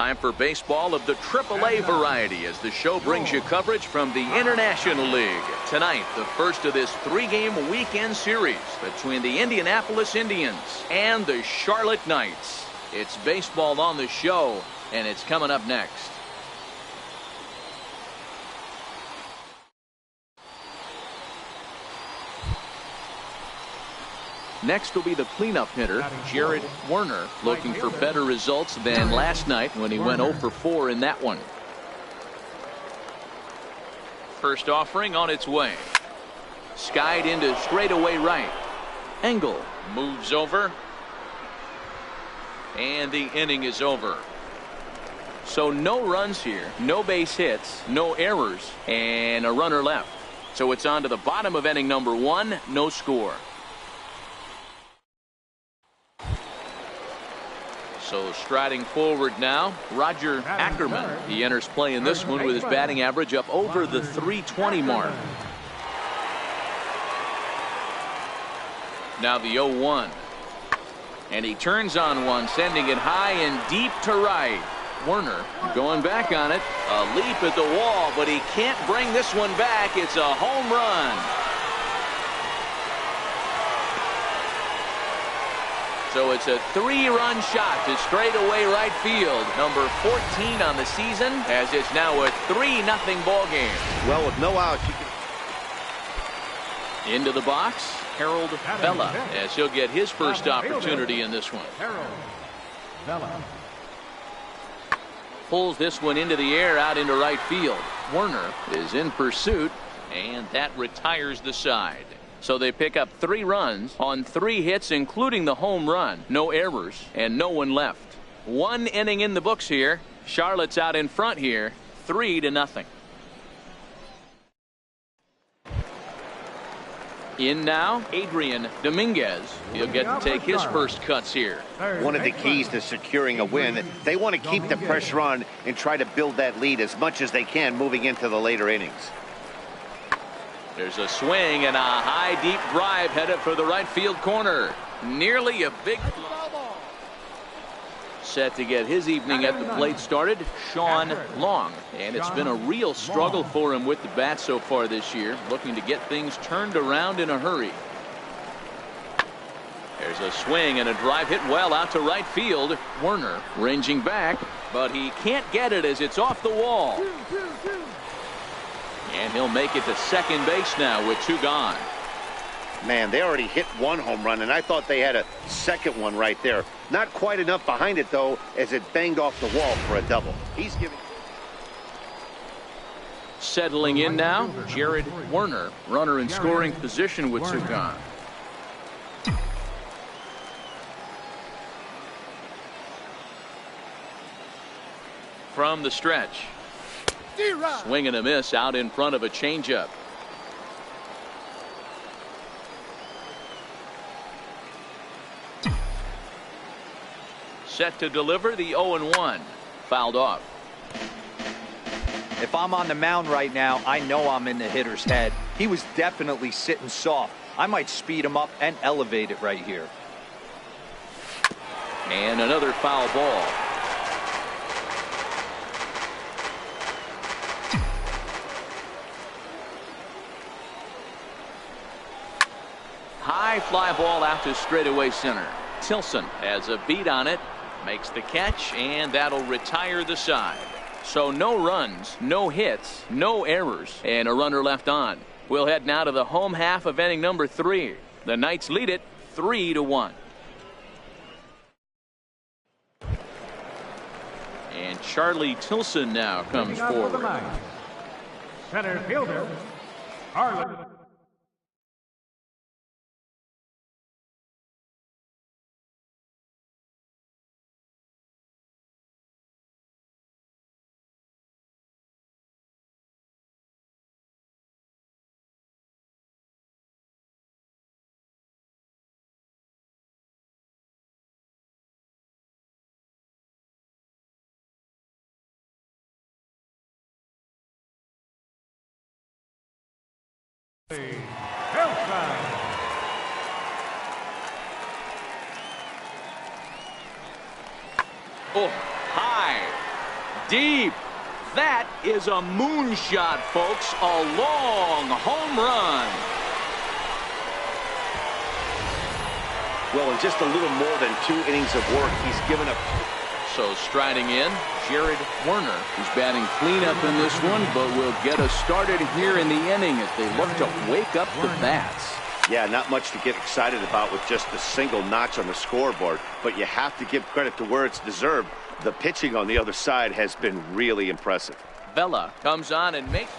Time for baseball of the AAA variety as the show brings you coverage from the International League. Tonight, the first of this three-game weekend series between the Indianapolis Indians and the Charlotte Knights. It's baseball on the show, and it's coming up next. Next will be the cleanup hitter, Jared Werner, looking for better results than last night when he went 0 for 4 in that one. First offering on its way. Skied into straightaway right. Engel moves over. And the inning is over. So no runs here, no base hits, no errors, and a runner left. So it's on to the bottom of inning number 1, no score. So striding forward now, Roger Ackerman. He enters play in this one with his batting average up over the .320 mark. Now the 0-1. And he turns on one, sending it high and deep to right. Werner going back on it. A leap at the wall, but he can't bring this one back. It's a home run. So it's a 3-run shot to straightaway right field. Number 14 on the season, as it's now a 3-0 ball game. Well, with no outs, you can... Into the box, Harold Bella, as he'll get his first opportunity in this one. Pulls this one into the air out into right field. Werner is in pursuit, and that retires the side. So they pick up 3 runs on 3 hits, including the home run. No errors and no one left. 1 inning in the books here. Charlotte's out in front here, 3-0. In now, Adrian Dominguez. He'll get to take his first cuts here. One of the keys to securing a win, they want to keep the pressure on and try to build that lead as much as they can moving into the later innings. There's a swing and a high deep drive headed for the right field corner. Nearly a big fly. Set to get his evening at the plate started, Sean Long. And it's been a real struggle for him with the bat so far this year, looking to get things turned around in a hurry. There's a swing and a drive hit well out to right field. Werner ranging back, but he can't get it as it's off the wall. And he'll make it to second base now with 2 gone. Man, they already hit 1 home run, and I thought they had a second one right there. Not quite enough behind it, though, as it banged off the wall for a double. He's giving... Settling in now, Jared Werner, runner in scoring position with 2 gone. From the stretch. Swing and a miss out in front of a changeup. Set to deliver the 0-1. Fouled off. If I'm on the mound right now, I know I'm in the hitter's head. He was definitely sitting soft. I might speed him up and elevate it right here. And another foul ball. High fly ball out to straightaway center. Tilson has a beat on it, makes the catch, and that'll retire the side. So no runs, no hits, no errors, and a runner left on. We'll head now to the home half of inning number 3. The Knights lead it 3-1. And Charlie Tilson now comes forward. Center fielder, Harlan. Oh, high. deep. That is a moonshot, folks. A long home run. Well, in just a little more than 2 innings of work, he's given up. So striding in, Jared Werner, who's batting cleanup in this one, but will get us started here in the inning as they look to wake up the bats. Yeah, not much to get excited about with just a single notch on the scoreboard, but you have to give credit to where it's deserved. The pitching on the other side has been really impressive. Vela comes on and makes.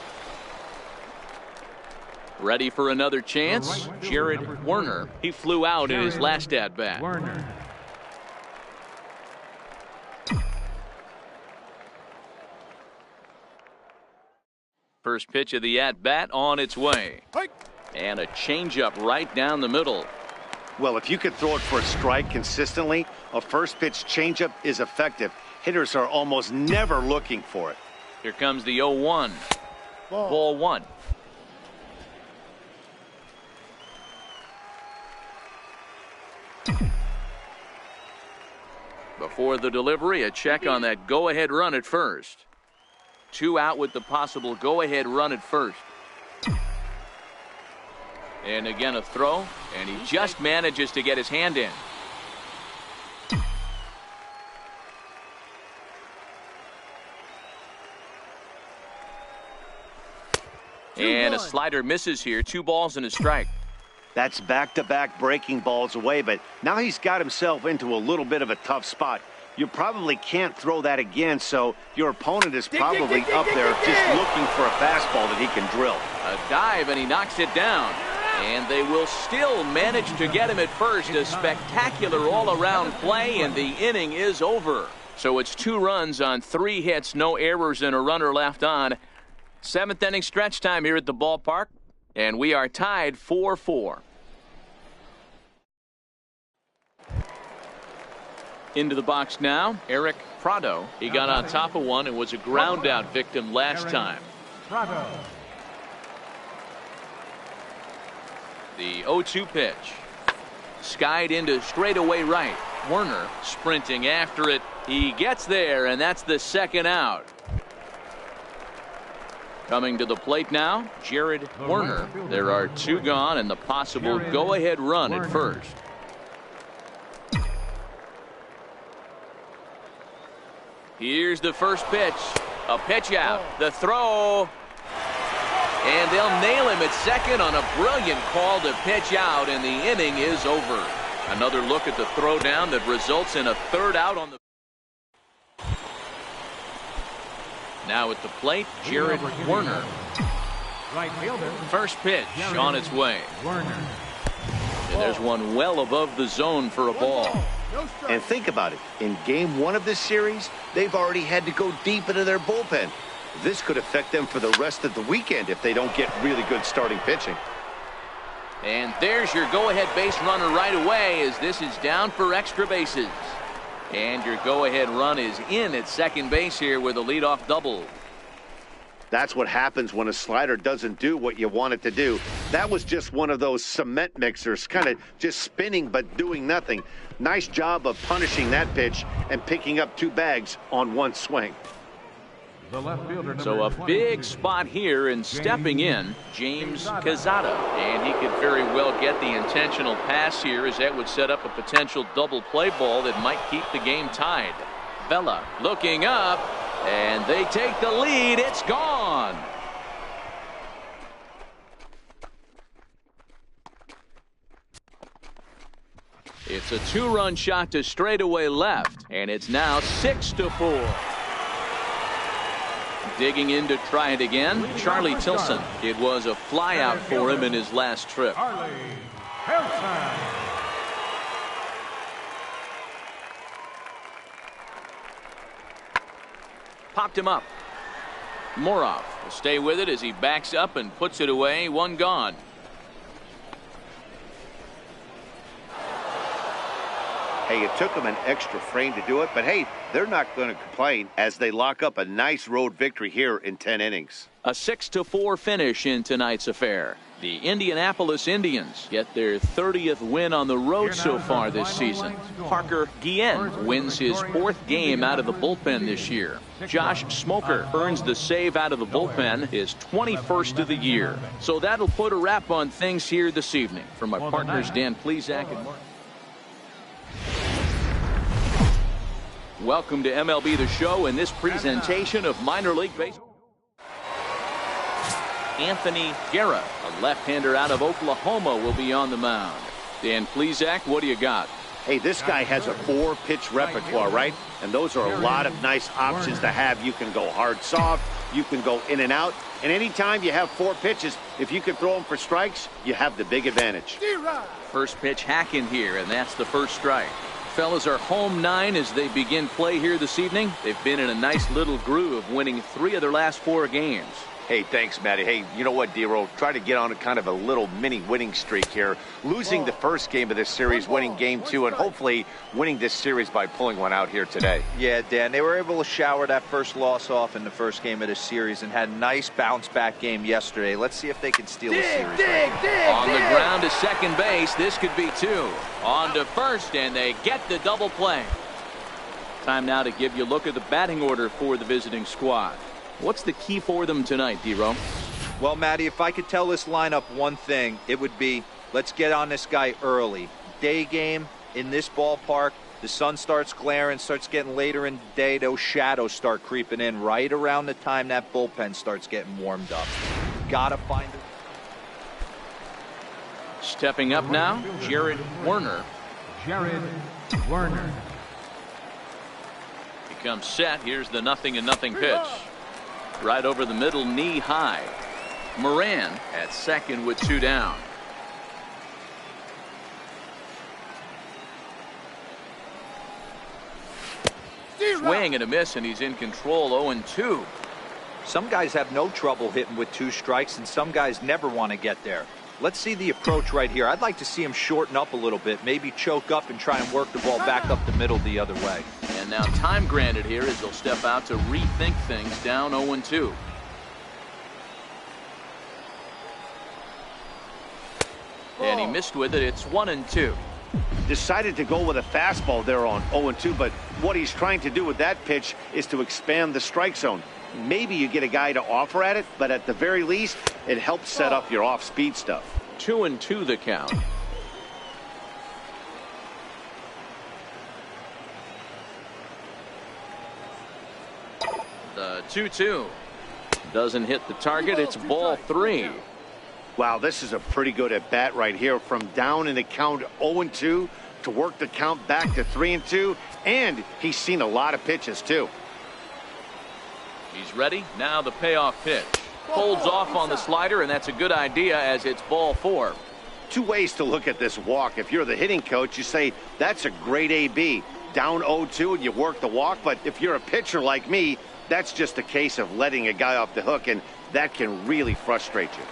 Ready for another chance. Jared Werner. He flew out in his last at-bat. First pitch of the at-bat on its way. And a changeup right down the middle. Well, if you can throw it for a strike consistently, a first pitch changeup is effective. Hitters are almost never looking for it. Here comes the 0-1. Ball one. Before the delivery, a check on that go-ahead run at first. 2 out with the possible go-ahead run at first. And again a throw, and he just manages to get his hand in. And a slider misses here. 2 balls and a strike. That's back-to-back breaking balls away, but now he's got himself into a little bit of a tough spot. You probably can't throw that again, so your opponent is probably up there just looking for a fastball that he can drill. A dive, and he knocks it down. And they will still manage to get him at first. A spectacular all-around play, and the inning is over. So it's 2 runs on 3 hits, no errors, and a runner left on. 7th inning stretch time here at the ballpark, and we are tied 4-4. Into the box now, Eric Prado. He got on top of one and was a ground out victim last time. The 0-2 pitch. Skied into straightaway right. Werner sprinting after it. He gets there, and that's the 2nd out. Coming to the plate now, Jared Werner. There are 2 gone and the possible go-ahead run at first. Here's the first pitch. A pitch out. The throw. And they'll nail him at second on a brilliant call to pitch out, and the inning is over. Another look at the throw down that results in a 3rd out on the. Now at the plate, Jared Werner. First pitch on its way. And there's one well above the zone for a ball. And think about it. In game 1 of this series, they've already had to go deep into their bullpen. This could affect them for the rest of the weekend if they don't get really good starting pitching. And there's your go-ahead base runner right away as this is down for extra bases. And your go-ahead run is in at second base here with a leadoff double. That's what happens when a slider doesn't do what you want it to do. That was just one of those cement mixers, kind of just spinning but doing nothing. Nice job of punishing that pitch and picking up 2 bags on 1 swing. So a big spot here, and stepping in, James Quezada. And he could very well get the intentional pass here, as that would set up a potential double play ball that might keep the game tied. Vela looking up, and they take the lead. It's gone. It's a 2-run shot to straightaway left, and it's now 6-4. Digging in to try it again, Charlie Tilson. It was a flyout for him in his last trip. Popped him up. Morov will stay with it as he backs up and puts it away. 1 gone. Hey, it took them an extra frame to do it, but hey, they're not going to complain as they lock up a nice road victory here in 10 innings. A 6-4 finish in tonight's affair. The Indianapolis Indians get their 30th win on the road so far this season. Parker Guillen wins his 4th game out of the bullpen this year. Josh Smoker earns the save out of the bullpen, his 21st of the year. So that'll put a wrap on things here this evening. For my partners Dan Plesac and Mark. Welcome to MLB The Show in this presentation of minor league baseball. Anthony Guerra, a left-hander out of Oklahoma, will be on the mound. Dan Plesac, what do you got? Hey, this guy has a 4-pitch repertoire, right? And those are a lot of nice options to have. You can go hard, soft. You can go in and out. And anytime you have 4 pitches, if you can throw them for strikes, you have the big advantage. First pitch hacking here, and that's the first strike. Fellas are home 9 as they begin play here this evening. They've been in a nice little groove, winning 3 of their last 4 games. Hey, thanks, Matty. Hey, you know what, D-Roll? Try to get on a kind of a little mini winning streak here. Losing the first game of this series, winning game 2, and hopefully winning this series by pulling one out here today. Yeah, Dan, they were able to shower that first loss off in the first game of this series and had a nice bounce-back game yesterday. Let's see if they can steal the series. On the ground to second base, this could be 2. On to first, and they get the double play. Time now to give you a look at the batting order for the visiting squad. What's the key for them tonight, D-Ro? Well, Matty, if I could tell this lineup one thing, it would be let's get on this guy early. Day game in this ballpark, the sun starts glaring, starts getting later in the day, those shadows start creeping in right around the time that bullpen starts getting warmed up. Gotta find it. Stepping up now, Jared Werner. Jared Werner. He comes set. Here's the 0-0 pitch. Right over the middle, knee high. Moran at second with 2 down. Swing and a miss, and he's in control. 0-2. Some guys have no trouble hitting with 2 strikes, and some guys never want to get there. Let's see the approach right here. I'd like to see him shorten up a little bit, maybe choke up and try and work the ball back up the middle the other way. And now time granted here as they'll step out to rethink things, down 0-2. And he missed with it. It's 1-2. Decided to go with a fastball there on 0-2, but what he's trying to do with that pitch is to expand the strike zone. Maybe you get a guy to offer at it, but at the very least, it helps set up your off-speed stuff. 2-2 the count. The 2-2 doesn't hit the target. It's ball 3. Wow, this is a pretty good at bat right here, from down in the count 0-2 to work the count back to 3-2, and he's seen a lot of pitches too. He's ready. Now the payoff pitch. Holds off on the slider, and that's a good idea as it's ball 4. 2 ways to look at this walk. If you're the hitting coach, you say that's a great AB. Down 0-2 and you work the walk, but if you're a pitcher like me, that's just a case of letting a guy off the hook, and that can really frustrate you.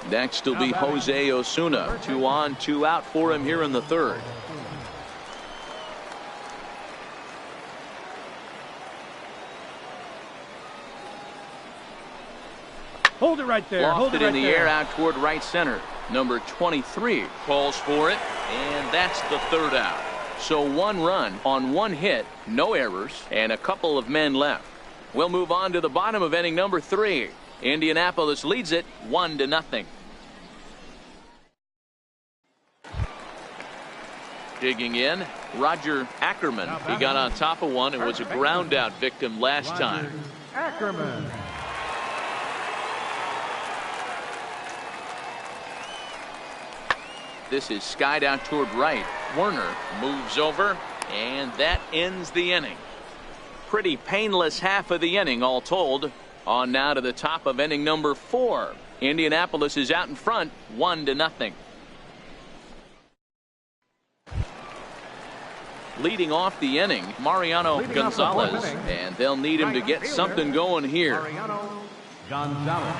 Next will be Jose Osuna. 2 on, 2 out for him here in the 3rd. Hold it right there. Hold it Lofted right in the there. air out toward right center. Number 23 calls for it, and that's the 3rd out. So 1 run on 1 hit, no errors, and a couple of men left. We'll move on to the bottom of inning number 3. Indianapolis leads it 1-0. Digging in, Roger Ackerman. He got on top of one and was a ground out victim last time. Ackerman. This is skied out toward right. Werner moves over, and that ends the inning. Pretty painless half of the inning all told. On now to the top of inning number 4. Indianapolis is out in front 1-0. Leading off the inning, Mariano Gonzalez, and they'll need him to get something going here. Mariano Gonzalez.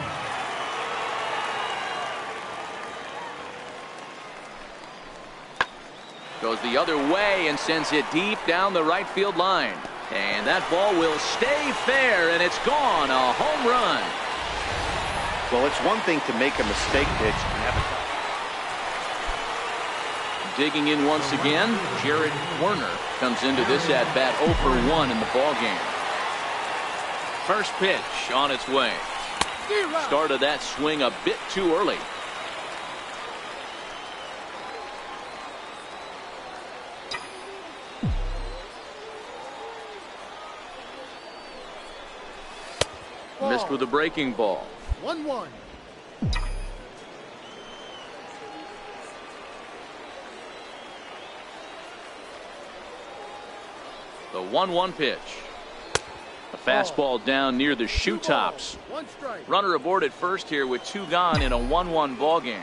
Goes the other way and sends it deep down the right field line. And that ball will stay fair, and it's gone. A home run. Well, it's one thing to make a mistake pitch and have a... Digging in once again, Jared Werner comes into this at-bat 0 for 1 in the ballgame. First pitch on its way. Started that swing a bit too early. Missed with a breaking ball. 1-1. The 1-1 pitch. A fastball down near the shoe tops. Runner aboard at first here with 2 gone in a 1-1 ball game.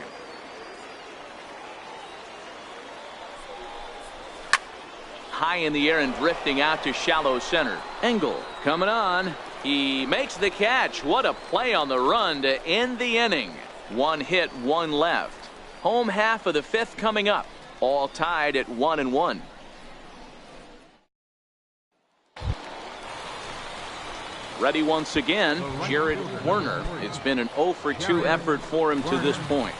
High in the air and drifting out to shallow center. Engel coming on. He makes the catch. What a play on the run to end the inning. 1 hit, 1 left. Home half of the 5th coming up. All tied at 1-1. Ready once again, Jared Werner. It's been an 0 for 2 effort for him to this point.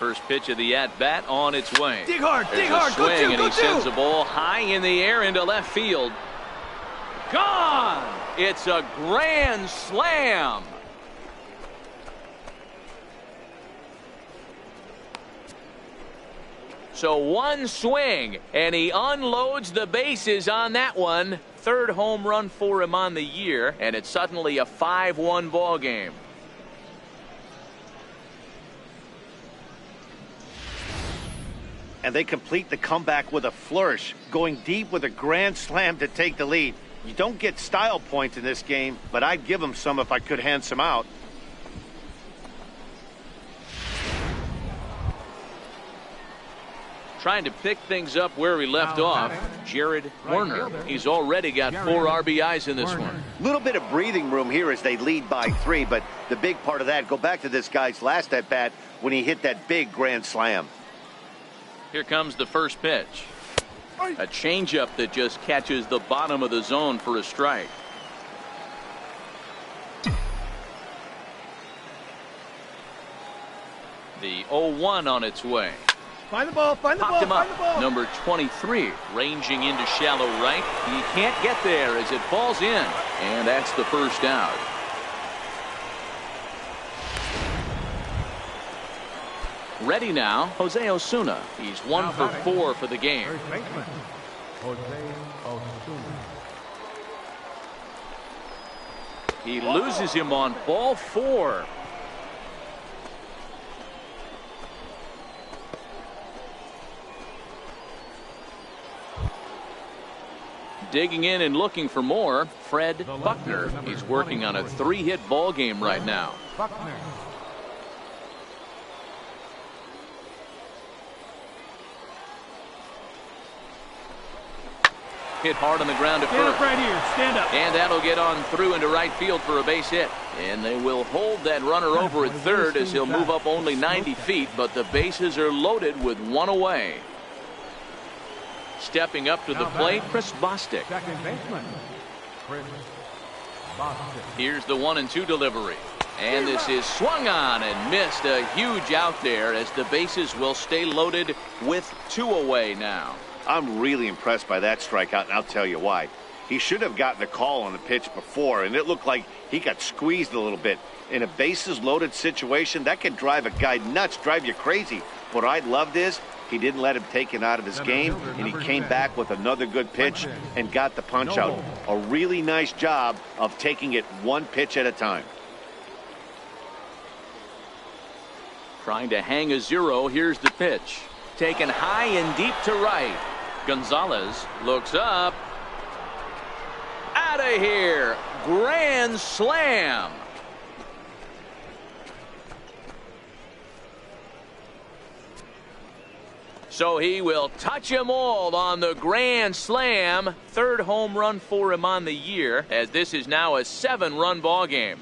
First pitch of the at-bat on its way. Dig hard, There's a swing, and he sends the ball high in the air into left field. Gone! It's a grand slam. So 1 swing, and he unloads the bases on that one. 3rd home run for him on the year, and it's suddenly a 5-1 ball game. And they complete the comeback with a flourish, going deep with a grand slam to take the lead. You don't get style points in this game, but I'd give them some if I could hand some out. Trying to pick things up where he left off, Jared Werner. He's already got 4 RBIs in this one. A little bit of breathing room here as they lead by 3, but the big part of that, go back to this guy's last at-bat when he hit that big grand slam. Here comes the first pitch. A changeup that just catches the bottom of the zone for a strike. The 0-1 on its way. Find the ball, find the ball, Popped him find the ball. up. Number 23 ranging into shallow right. He can't get there as it falls in. And that's the first out. Ready now, Jose Osuna. He's 1 for 4 for the game. First baseman, Jose Osuna. He loses him on ball 4. Digging in and looking for more, Fred Buckner. He's working on a 3-hit ball game right now. Buckner. Hit hard on the ground to Stand up first. right here. Stand up. And that'll get on through into right field for a base hit. And they will hold that runner over at third as he'll move up only 90 feet, but the bases are loaded with 1 away. Stepping up to the plate, Chris Bostic. Second baseman, Chris Bostic. Here's the 1-2 delivery. And this is swung on and missed. A huge out there as the bases will stay loaded with 2 away now. I'm really impressed by that strikeout, and I'll tell you why. He should have gotten a call on the pitch before, and it looked like he got squeezed a little bit. In a bases-loaded situation, that can drive a guy nuts, drive you crazy. What I loved is he didn't let him take it out of his game, and he came back with another good pitch and got the punch out. A really nice job of taking it 1 pitch at a time. Trying to hang a 0. Here's the pitch. Taken high and deep to right. Gonzalez looks up. Out of here. Grand slam. So he will touch them all on the grand slam. 3rd home run for him on the year, as this is now a 7-run ball game.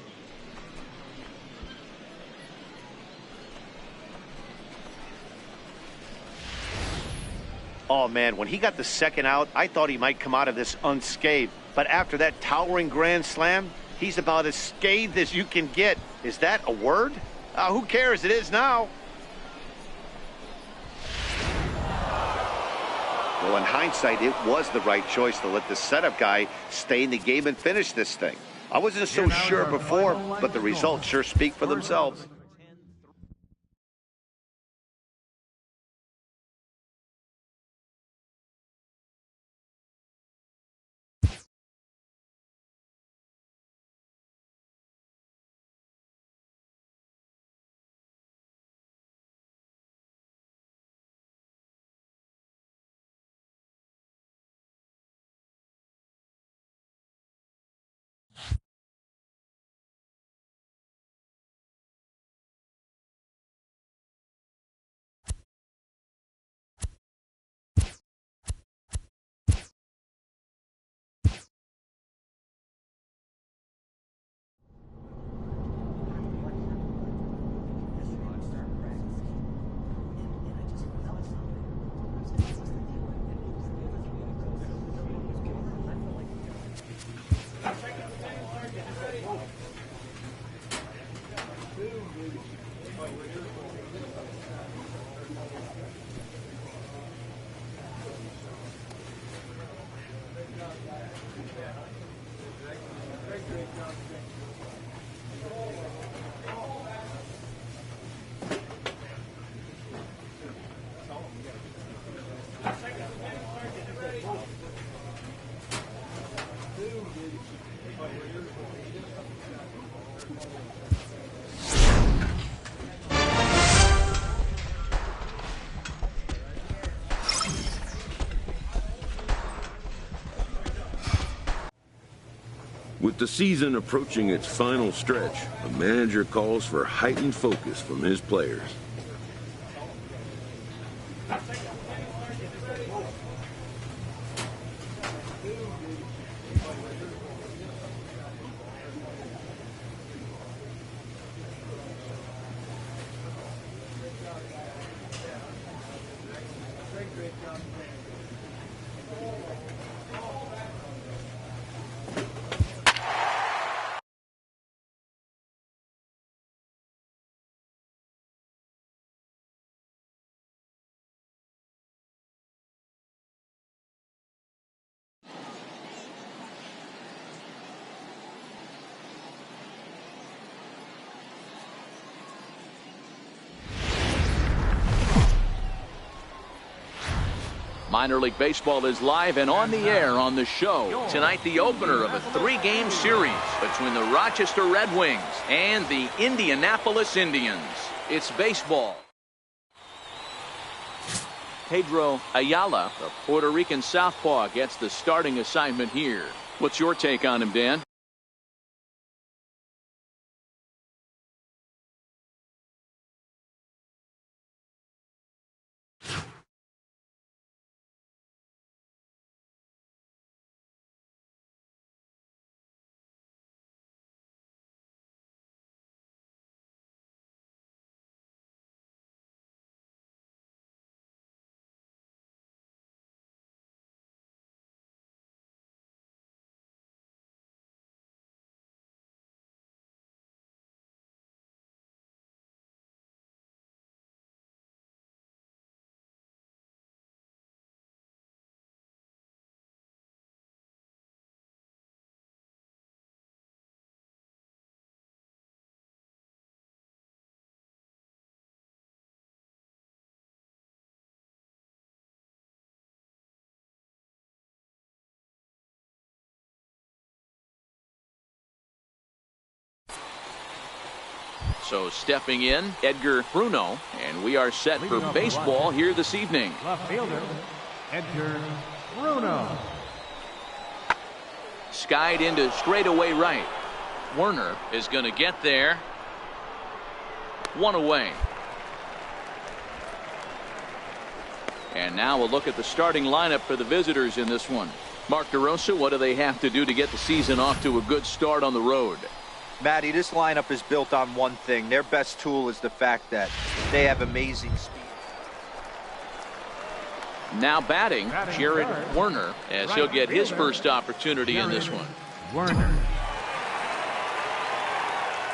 Oh, man, when he got the second out, I thought he might come out of this unscathed. But after that towering grand slam, he's about as scathed as you can get. Is that a word? Who cares? It is now. Well, in hindsight, it was the right choice to let the setup guy stay in the game and finish this thing. I wasn't so sure before, but the results sure speak for themselves. With the season approaching its final stretch, the manager calls for heightened focus from his players. Minor League Baseball is live and on the air on the show. Tonight, the opener of a 3-game series between the Rochester Red Wings and the Indianapolis Indians. It's baseball. Pedro Ayala, the Puerto Rican southpaw, gets the starting assignment here. What's your take on him, Dan? So stepping in, Edgar Bruno, and we are set for baseball here this evening. Left fielder, Edgar Bruno. Skied into straightaway right. Werner is going to get there. One away. And now we'll look at the starting lineup for the visitors in this one. Mark DeRosa, what do they have to do to get the season off to a good start on the road? Matty, this lineup is built on one thing. Their best tool is the fact that they have amazing speed. Now batting, Jared Werner, as he'll get his first opportunity in this one. Werner.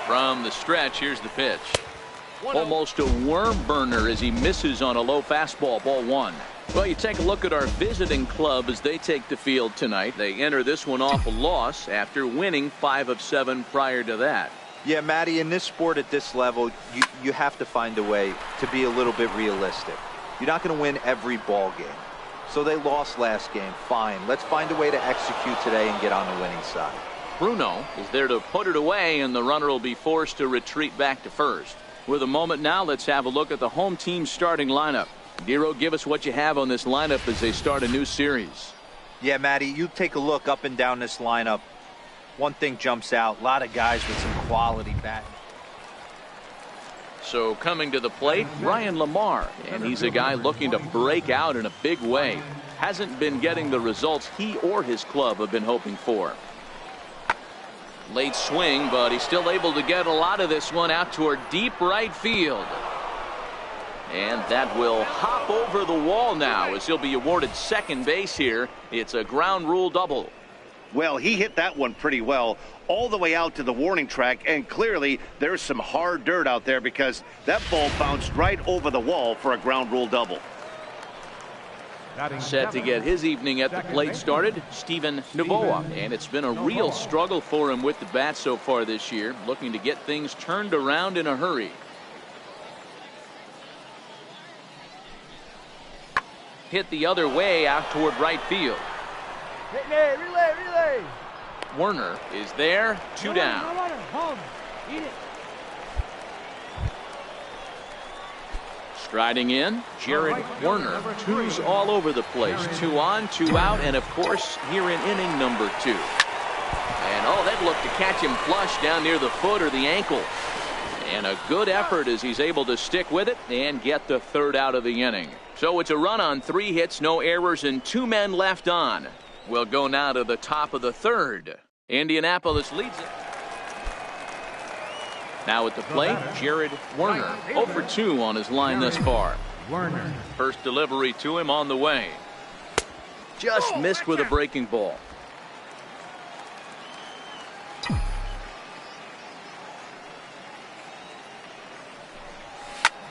From the stretch, here's the pitch. Almost a worm burner as he misses on a low fastball, ball one. Well, you take a look at our visiting club as they take the field tonight. They enter this one off a loss after winning 5 of 7 prior to that. Yeah, Matty, in this sport at this level, you have to find a way to be a little bit realistic. You're not going to win every ball game. So they lost last game. Fine. Let's find a way to execute today and get on the winning side. Bruno is there to put it away, and the runner will be forced to retreat back to first. With a moment now, let's have a look at the home team starting lineup. Dero, give us what you have on this lineup as they start a new series. Yeah, Matty, you take a look up and down this lineup. One thing jumps out. A lot of guys with some quality batting. So coming to the plate, Ryan Lamar, and he's a guy looking to break out in a big way. Hasn't been getting the results he or his club have been hoping for. Late swing, but he's still able to get a lot of this one out toward deep right field. And that will hop over the wall now as he'll be awarded second base here. It's a ground rule double. Well, he hit that one pretty well all the way out to the warning track, and clearly there's some hard dirt out there because that ball bounced right over the wall for a ground rule double. Set to get his evening at the plate started, Steven Novoa, and it's been a real struggle for him with the bat so far this year, looking to get things turned around in a hurry. Hit the other way out toward right field. Relay. Werner is there, 2 down. Striding in, Jared Werner. 2's all over the place. 2 on, 2 out, and of course here in inning number 2. And oh, they'd look to catch him flush down near the foot or the ankle. And a good effort as he's able to stick with it and get the 3rd out of the inning. So it's a run on 3 hits, no errors, and 2 men left on. We'll go now to the top of the 3rd. Indianapolis leads it. Now at the plate, Jared Werner. 0 for 2 on his line thus far. Werner. First delivery to him on the way. Just missed with a breaking ball.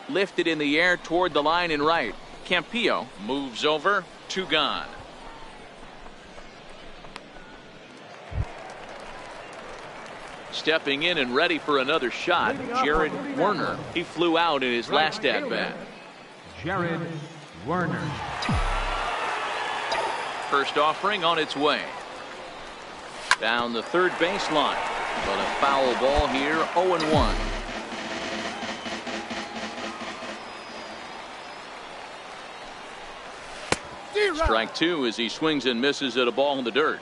Lifted in the air toward the line and right. Campillo moves over, 2 gone. Stepping in and ready for another shot, Jared Werner. He flew out in his last at-bat. Jared Werner. First offering on its way. Down the third baseline. But a foul ball here, 0-1. Strike 2 as he swings and misses at a ball in the dirt.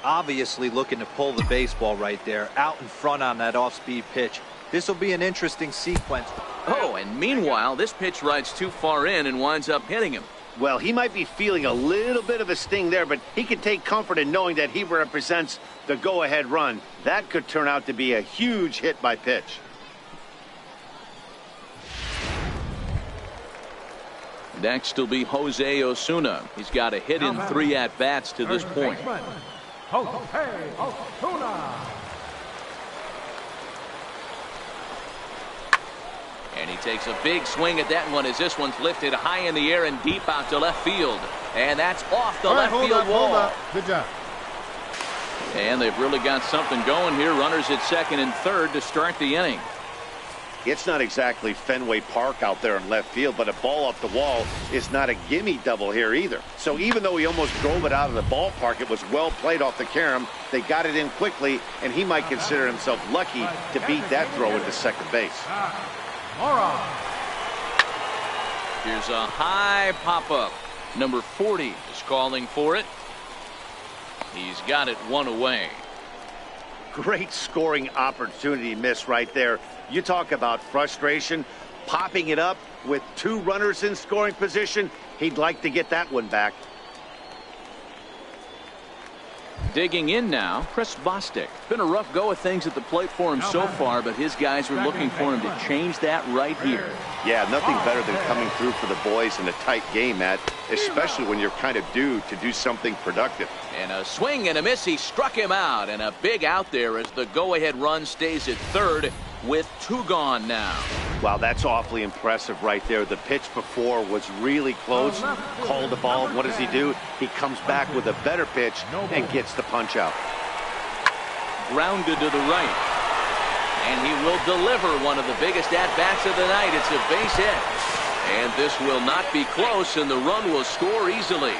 Obviously looking to pull the baseball right there, out in front on that off-speed pitch. This will be an interesting sequence. Oh, and meanwhile, this pitch rides too far in and winds up hitting him. Well, he might be feeling a little bit of a sting there, but he can take comfort in knowing that he represents the go-ahead run. That could turn out to be a huge hit by pitch. Next will be Jose Osuna. He's got a hit in 3 at-bats to this point. Jose Osuna. And he takes a big swing at that one as this one's lifted high in the air and deep out to left field. And that's off the left field wall. Good job. And they've really got something going here. Runners at second and third to start the inning. It's not exactly Fenway Park out there in left field, but a ball off the wall is not a gimme double here either. So even though he almost drove it out of the ballpark, it was well played off the carom. They got it in quickly, and he might consider himself lucky to beat that throw into second base. Here's a high pop-up. Number 40 is calling for it. He's got it 1 away. Great scoring opportunity miss right there. You talk about frustration, popping it up with 2 runners in scoring position. He'd like to get that one back. Digging in now, Chris Bostic. Been a rough go of things at the plate for him so far, but his guys are looking for him to change that right here. Yeah, nothing better than coming through for the boys in a tight game, Matt, especially when you're kind of due to do something productive. And a swing and a miss. He struck him out, and a big out there as the go-ahead run stays at third with 2 gone now. Wow, that's awfully impressive right there. The pitch before was really close. Called the ball. What does he do? He comes back with a better pitch and gets the punch out. Grounded to the right. And he will deliver one of the biggest at-bats of the night. It's a base hit. And this will not be close, and the run will score easily.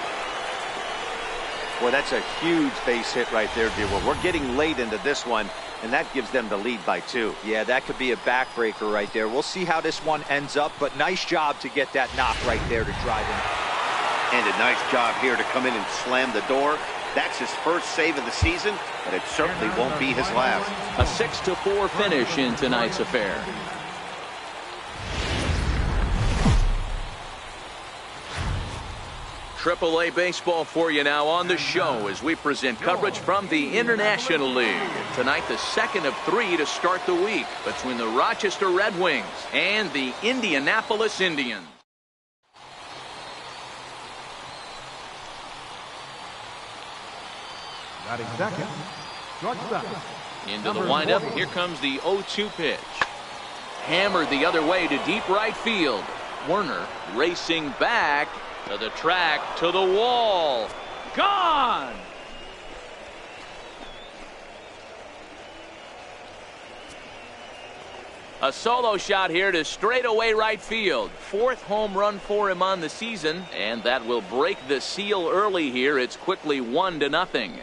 Well, that's a huge base hit right there, D-Roll. We're getting late into this one, and that gives them the lead by 2. Yeah, that could be a backbreaker right there. We'll see how this one ends up, but nice job to get that knock right there to drive in. And a nice job here to come in and slam the door. That's his first save of the season, but it certainly won't be his last. A 6-4 finish in tonight's affair. AAA baseball for you now on the show as we present coverage from the International League. Tonight, the second of 3 to start the week between the Rochester Red Wings and the Indianapolis Indians. Batting second, shortstop. Into the windup. Here comes the 0-2 pitch. Hammered the other way to deep right field. Werner racing back to the track, to the wall. Gone! A solo shot here to straightaway right field. 4th home run for him on the season, and that will break the seal early here. It's quickly 1-0.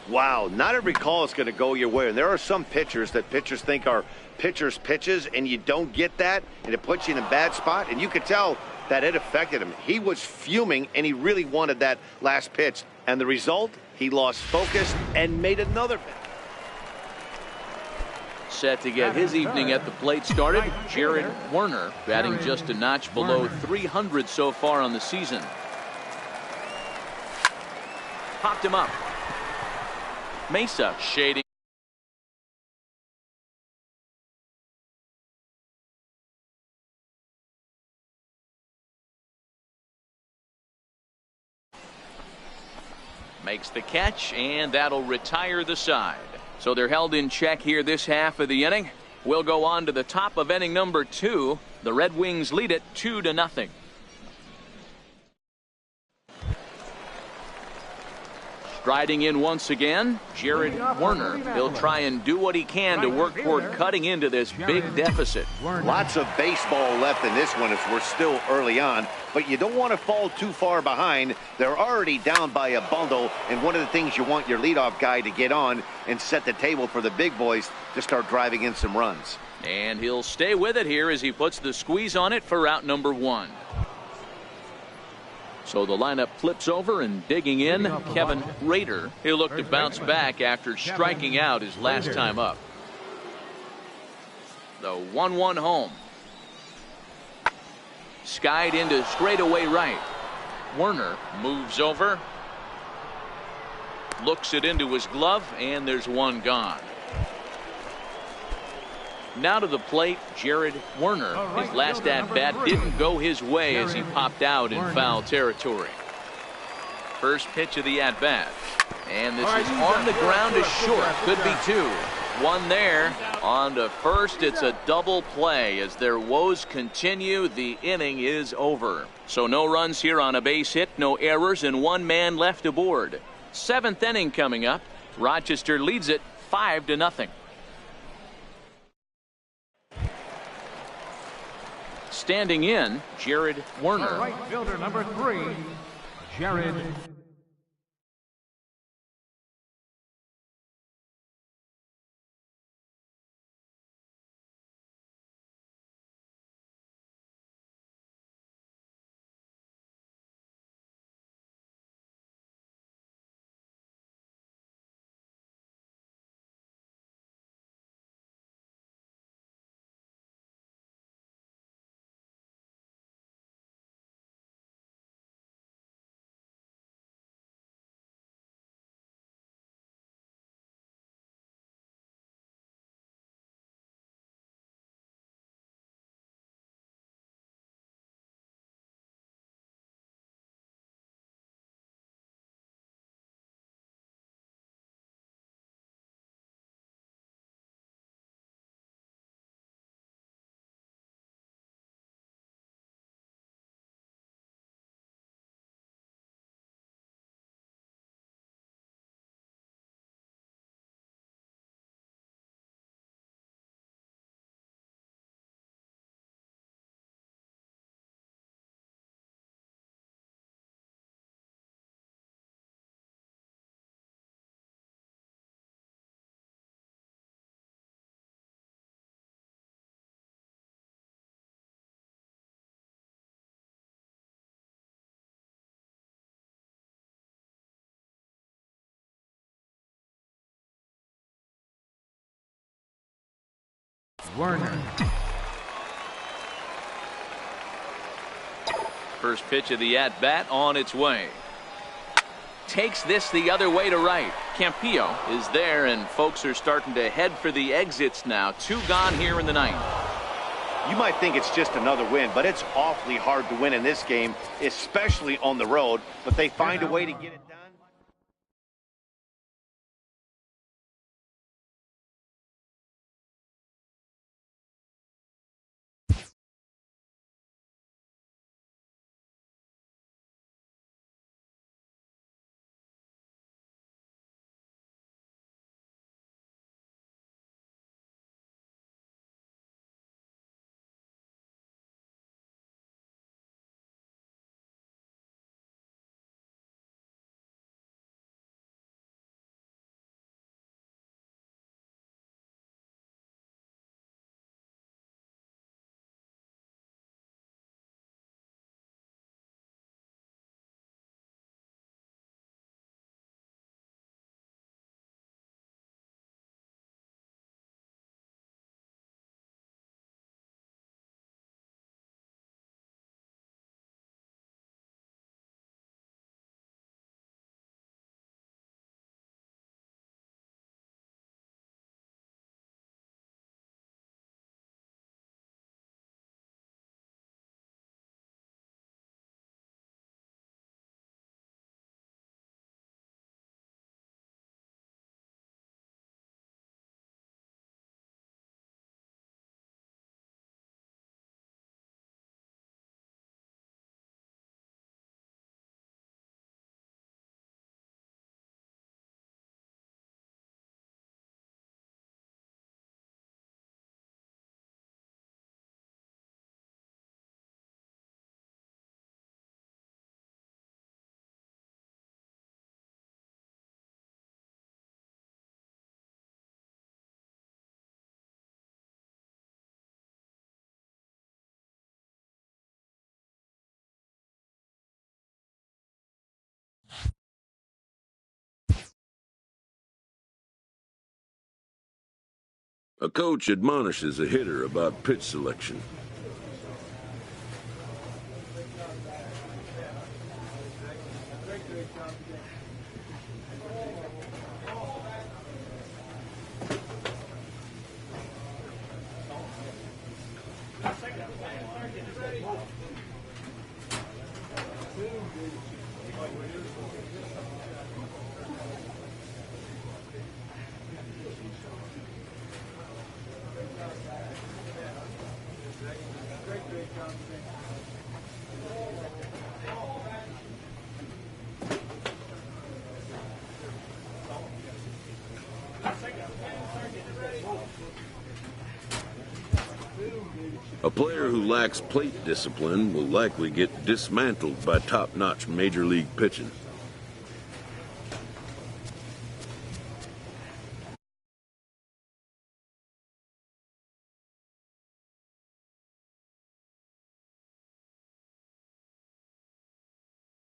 Wow, not every call is going to go your way. And there are some pitchers that pitchers think are pitchers' pitches, and you don't get that, and it puts you in a bad spot. And you could tell that it affected him. He was fuming, and he really wanted that last pitch. And the result, he lost focus and made another pitch. Set to get his evening at the plate started, Jared Werner, batting just a notch below 300 so far on the season. Popped him up. Mesa shading. Makes the catch, and that'll retire the side. So they're held in check here this half of the inning. We'll go on to the top of inning number 2. The Red Wings lead it 2-0. Striding in once again, Jared Werner. He'll try and do what he can to work toward cutting into this big deficit. Lots of baseball left in this one as we're still early on, but you don't want to fall too far behind. They're already down by a bundle, and one of the things you want your leadoff guy to get on and set the table for the big boys to start driving in some runs. And he'll stay with it here as he puts the squeeze on it for out number 1. So the lineup flips over, and digging in, Kevin Rader. He'll look to bounce back after striking out his last time up. The 1-1 home. Skied into straightaway right. Werner moves over. Looks it into his glove, and there's 1 gone. Now to the plate, Jared Werner. His last at-bat didn't go his way as he popped out in foul territory. First pitch of the at-bat. And this is on the ground to short. Could be 2. 1 there. On to first. It's a double play. As their woes continue, the inning is over. So no runs here on a base hit, no errors, and 1 man left aboard. 7th inning coming up. Rochester leads it 5-0. Standing in, Jared Werner. Right fielder number 3, Jared Werner. First pitch of the at-bat on its way. Takes this the other way to right. Campillo is there, and folks are starting to head for the exits now. 2 gone here in the ninth. You might think it's just another win, but it's awfully hard to win in this game, especially on the road. But they find a way to get it done. A coach admonishes a hitter about pitch selection. A player who lacks plate discipline will likely get dismantled by top-notch major league pitching.